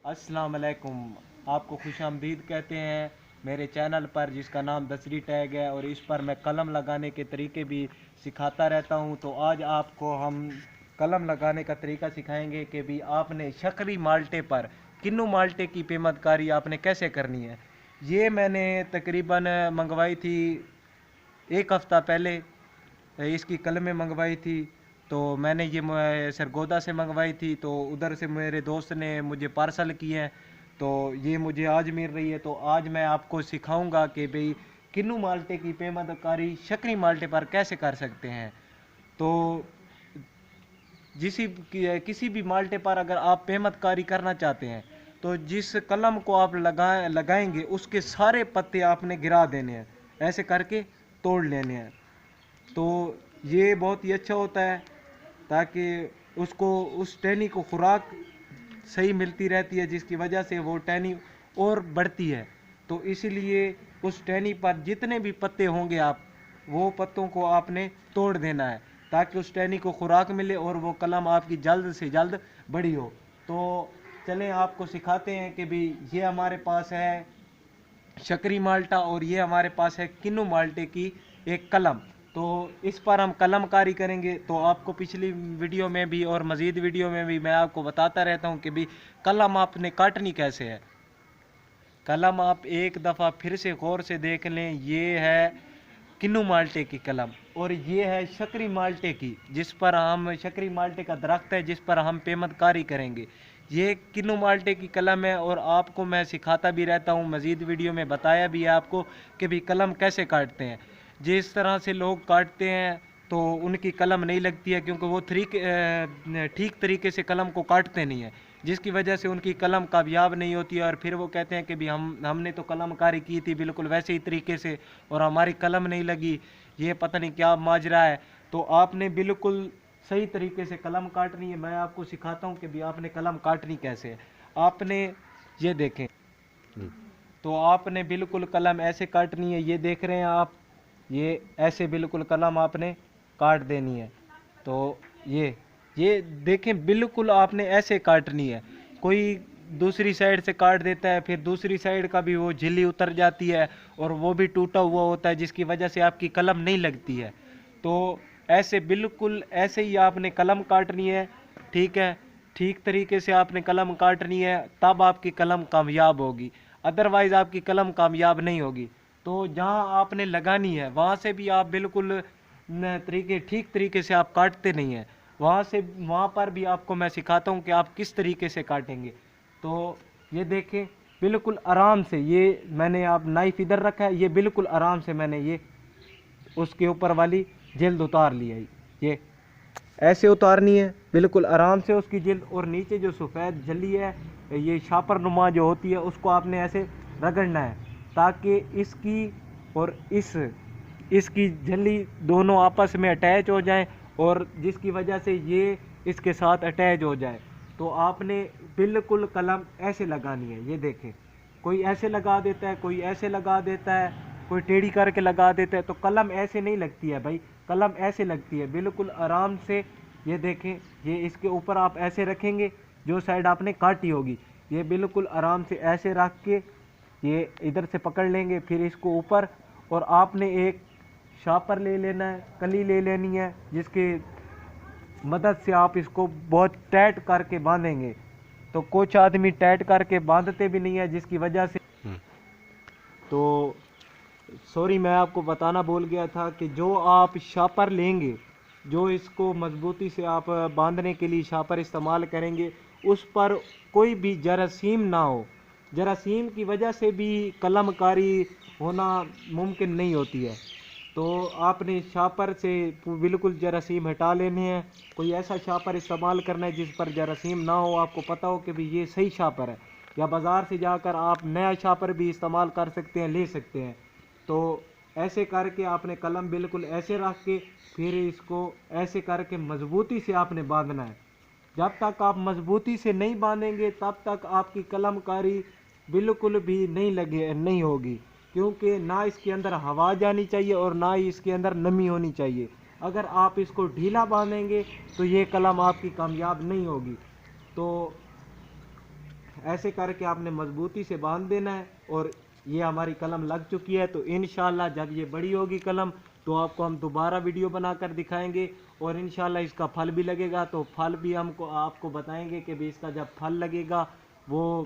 अस्सलाम वालेकुम। आपको खुश आमदीद कहते हैं मेरे चैनल पर, जिसका नाम दसरी टैग है, और इस पर मैं कलम लगाने के तरीके भी सिखाता रहता हूं। तो आज आपको हम कलम लगाने का तरीका सिखाएंगे कि भी आपने शक्करी माल्टे पर किन्नू माल्टे की पेमतकारी आपने कैसे करनी है। ये मैंने तकरीबन मंगवाई थी एक हफ़्ता पहले, इसकी कलमें मंगवाई थी। तो मैंने ये सरगोदा से मंगवाई थी, तो उधर से मेरे दोस्त ने मुझे पार्सल किए हैं। तो ये मुझे आज मिल रही है। तो आज मैं आपको सिखाऊंगा कि भाई किन्नू माल्टे की पेमतकारी शक्करी माल्टे पर कैसे कर सकते हैं। तो किसी भी माल्टे पर अगर आप पेमतकारी करना चाहते हैं, तो जिस कलम को आप लगाएंगे उसके सारे पत्ते आपने गिरा देने हैं, ऐसे करके तोड़ लेने हैं। तो ये बहुत ही अच्छा होता है, ताकि उसको उस टहनी को खुराक सही मिलती रहती है, जिसकी वजह से वो टहनी और बढ़ती है। तो इसीलिए उस टहनी पर जितने भी पत्ते होंगे वो पत्तों को आपने तोड़ देना है, ताकि उस टहनी को खुराक मिले और वो कलम आपकी जल्द से जल्द बड़ी हो। तो चलें आपको सिखाते हैं कि भी ये हमारे पास है शक्करी माल्टा और ये हमारे पास है किन्नू माल्टे की एक कलम। तो इस पर हम कलमकारी करेंगे। तो आपको पिछली वीडियो में भी और मज़ीद वीडियो में भी मैं आपको बताता रहता हूँ कि भी कलम आपने काटनी कैसे है। कलम आप एक दफ़ा फिर से गौर से देख लें। ये है किन्नू माल्टे की कलम और ये है शक्करी माल्टे की, जिस पर हम शक्करी माल्टे का दरख्त है जिस पर हम पेमतकारी करेंगे। ये किन्नू माल्टे की कलम है और आपको मैं सिखाता भी रहता हूँ, मज़ीद वीडियो में बताया भी है आपको कि भी कलम कैसे काटते हैं। जिस तरह से लोग काटते हैं तो उनकी कलम नहीं लगती है, क्योंकि वो ठीक तरीके से कलम को काटते नहीं है, जिसकी वजह से उनकी कलम कामयाब नहीं होती है। और फिर वो कहते हैं कि भी हमने तो कलमकारी की थी बिल्कुल वैसे ही तरीके से और हमारी कलम नहीं लगी, ये पता नहीं क्या माजरा है। तो आपने बिल्कुल सही तरीके से कलम काटनी है। मैं आपको सिखाता हूँ कि भी आपने कलम काटनी कैसे है। आपने ये देखें, तो आपने बिल्कुल कलम ऐसे काटनी है, ये देख रहे हैं आप, ये ऐसे बिल्कुल कलम आपने काट देनी है। तो ये देखें, बिल्कुल आपने ऐसे काटनी है। कोई दूसरी साइड से काट देता है, फिर दूसरी साइड का भी वो झिल्ली उतर जाती है और वो भी टूटा हुआ होता है, जिसकी वजह से आपकी कलम नहीं लगती है। तो ऐसे बिल्कुल ऐसे ही आपने कलम काटनी है, ठीक है। ठीक तरीके से आपने कलम काटनी है, तब आपकी कलम कामयाब होगी, अदरवाइज़ आपकी कलम कामयाब नहीं होगी। तो जहाँ आपने लगानी है वहाँ से भी आप बिल्कुल ठीक तरीके से आप काटते नहीं हैं। वहाँ पर भी आपको मैं सिखाता हूँ कि आप किस तरीके से काटेंगे। तो ये देखें, बिल्कुल आराम से, ये मैंने आप नाइफ इधर रखा है, ये बिल्कुल आराम से मैंने ये उसके ऊपर वाली जिल्द उतार ली है। ये ऐसे उतारनी है बिल्कुल आराम से उसकी जिल्द, और नीचे जो सफ़ेद झिल्ली है, ये शापर नुमा जो होती है, उसको आपने ऐसे रगड़ना है, ताकि इसकी और इसकी झिल्ली दोनों आपस में अटैच हो जाएं, और जिसकी वजह से ये इसके साथ अटैच हो जाए। तो आपने बिल्कुल कलम ऐसे लगानी है। ये देखें, कोई ऐसे लगा देता है, कोई ऐसे लगा देता है, कोई टेढ़ी करके लगा देता है। तो कलम ऐसे नहीं लगती है भाई, कलम ऐसे लगती है बिल्कुल आराम से। ये देखें, ये इसके ऊपर आप ऐसे रखेंगे, जो साइड आपने काटी होगी, ये बिल्कुल आराम से ऐसे रख के ये इधर से पकड़ लेंगे, फिर इसको ऊपर, और आपने एक शापर ले लेना है, कली ले लेनी है, जिसके मदद से आप इसको बहुत टाइट करके बांधेंगे। तो कुछ आदमी टाइट करके बांधते भी नहीं है, जिसकी वजह से तो सॉरी, मैं आपको बताना भूल गया था कि जो आप शापर लेंगे, जो इसको मजबूती से आप बांधने के लिए शापर इस्तेमाल करेंगे, उस पर कोई भी जरासीम ना हो। जरासीम की वजह से भी कलमकारी होना मुमकिन नहीं होती है। तो आपने शापर से बिल्कुल जरासीम हटा लेने हैं। कोई ऐसा शापर इस्तेमाल करना है जिस पर जरासीम ना हो, आपको पता हो कि भी ये सही शापर है, या बाज़ार से जाकर आप नया शापर भी इस्तेमाल कर सकते हैं, ले सकते हैं। तो ऐसे करके आपने कलम बिल्कुल ऐसे रख के फिर इसको ऐसे करके मजबूती से आपने बांधना है। जब तक आप मजबूती से नहीं बांधेंगे तब तक आपकी कलमकारी बिल्कुल भी नहीं होगी, क्योंकि ना इसके अंदर हवा जानी चाहिए और ना ही इसके अंदर नमी होनी चाहिए। अगर आप इसको ढीला बांधेंगे तो ये कलम आपकी कामयाब नहीं होगी। तो ایسے کر کے آپ نے مضبوطی سے باندھ دینا ہے، اور یہ ہماری قلم لگ چکی ہے۔ تو انشاءاللہ جب یہ بڑی ہوگی قلم تو آپ کو ہم دوبارہ ویڈیو بنا کر دکھائیں گے، اور انشاءاللہ اس کا پھل بھی لگے گا تو پھل بھی آپ کو بتائیں گے کہ بھی اس کا جب پھل لگے گا، وہ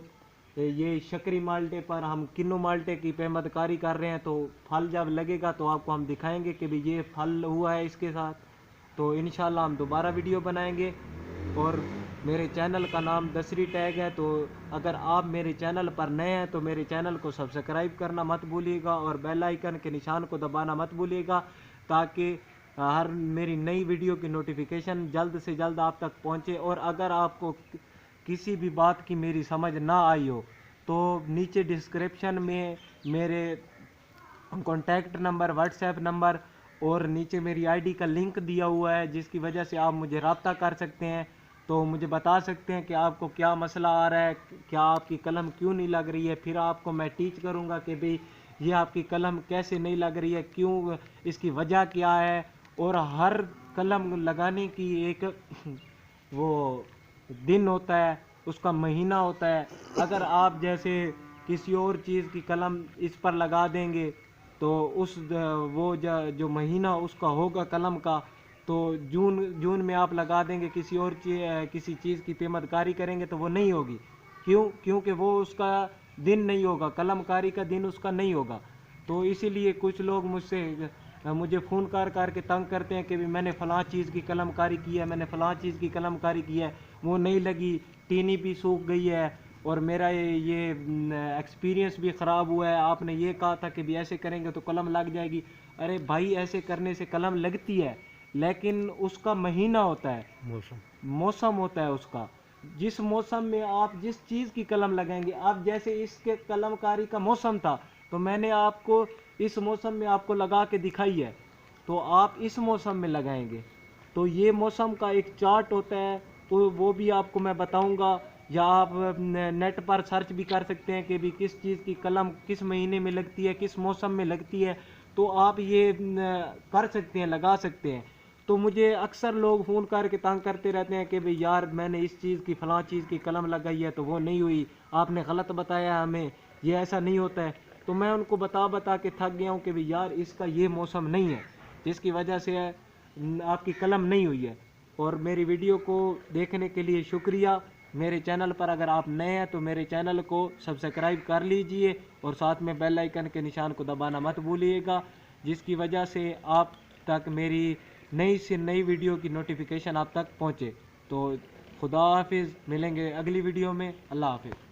یہ شکری مالٹے پر ہم کنو مالٹے کی پیمد کاری کر رہے ہیں، تو پھل جب لگے گا تو آپ کو ہم دکھائیں گے کہ بھی یہ پھل ہوا ہے اس کے ساتھ۔ تو انشاءاللہ ہم دوبارہ ویڈیو بنائیں گے، اور میرے چینل کا نام دسری ٹیگ ہے، تو اگر آپ میرے چینل پر نئے ہیں تو میرے چینل کو سبسکرائب کرنا مت بھولیے گا، اور بیل آئیکن کے نشان کو دبانا مت بھولیے گا، تاکہ ہر میری نئی ویڈیو کی نوٹیفیکیشن جلد سے جلد آپ تک پہنچے۔ اور اگر آپ کو کسی بھی بات کی میری سمجھ نہ آئی ہو تو نیچے ڈسکرپشن میں میرے contact number, what's app number اور نیچے میری آئی ڈی کا لنک دیا ہوا ہے، جس کی وجہ سے آپ مجھے رابطہ کر سکتے ہیں، تو مجھے بتا سکتے ہیں کہ آپ کو کیا مسئلہ آ رہا ہے، کیا آپ کی قلم کیوں نہیں لگ رہی ہے، پھر آپ کو میں ٹیچ کروں گا کہ بھئی یہ آپ کی قلم کیسے نہیں لگ رہی ہے، کیوں، اس کی وجہ کیا ہے۔ اور ہر قلم لگانے کی ایک وہ دن ہوتا ہے، اس کا مہینہ ہوتا ہے۔ اگر آپ جیسے کسی اور چیز کی قلم اس پر لگا دیں گے تو وہ جو مہینہ اس کا ہوگا قلم کا، تو جون میں آپ لگا دیں گے، کسی چیز کی پیمد کاری کریں گے تو وہ نہیں ہوگی، کیونکہ وہ اس کا دن نہیں ہوگا، قلم کاری کا دن اس کا نہیں ہوگا۔ تو اسی لیے کچھ لوگ مجھے فون کر کے تنگ کرتے ہیں کہ بھی میں نے فلاں چیز کی قلم کاری کی ہے، میں نے فلاں چیز کی قلم کاری کی ہے، وہ نہیں لگی، ٹینی بھی سوکھ گئی ہے، اور میرا یہ ایکسپیرینس بھی خراب ہوا ہے، آپ نے یہ کہا تھا کہ بھی ایسے کریں گے تو قلم لگ جائے گی۔ ارے بھائی، ایسے کرنے سے قلم لگتی ہے، لیکن اس کا مہینہ ہوتا ہے، موسم ہوتا ہے اس کا، جس موسم میں آپ جس چیز کی قلم لگائیں گے۔ آپ جیسے اس کے قلم کاری کا موسم تھا تو میں نے آپ کو اس موسم میں آپ کو لگا کے دکھائی ہے، تو آپ اس موسم میں لگائیں گے۔ تو یہ موسم کا ایک چارٹ ہوتا ہے، تو وہ بھی آپ کو میں بتاؤں گا، یا آپ نیٹ پر سرچ بھی کر سکتے ہیں کہ بھی کس چیز کی قلم کس مہینے میں لگتی ہے، کس موسم میں لگتی ہے، تو آپ یہ کر سکتے ہیں، لگا سکتے ہیں۔ تو مجھے اکثر لوگ فون کر کے تنگ کرتے رہتے ہیں کہ بھئی یار میں نے اس چیز کی فلاں چیز کی قلم لگائی ہے تو وہ نہیں ہوئی، آپ نے غلط بتایا ہمیں، یہ ایسا نہیں ہوتا ہے۔ تو میں ان کو بتا کے تھک گیا ہوں کہ بھئی یار اس کا یہ موسم نہیں ہے جس کی وجہ سے آپ کی قلم نہیں ہوئی ہے۔ اور میری ویڈیو کو دیکھنے کے لیے شکریہ۔ میرے چینل پر اگر آپ نئے ہیں تو میرے چینل کو سبسکرائب کر لیجئے، اور ساتھ میں بیل آئیکن کے نشان کو دبانا مت بھولیے گا، جس کی وجہ سے آپ تک میری نئی سے نئی ویڈیو کی نوٹیفیکیشن آپ تک پہنچے۔ تو خدا حافظ، ملیں گے اگلی ویڈیو میں، اللہ حافظ۔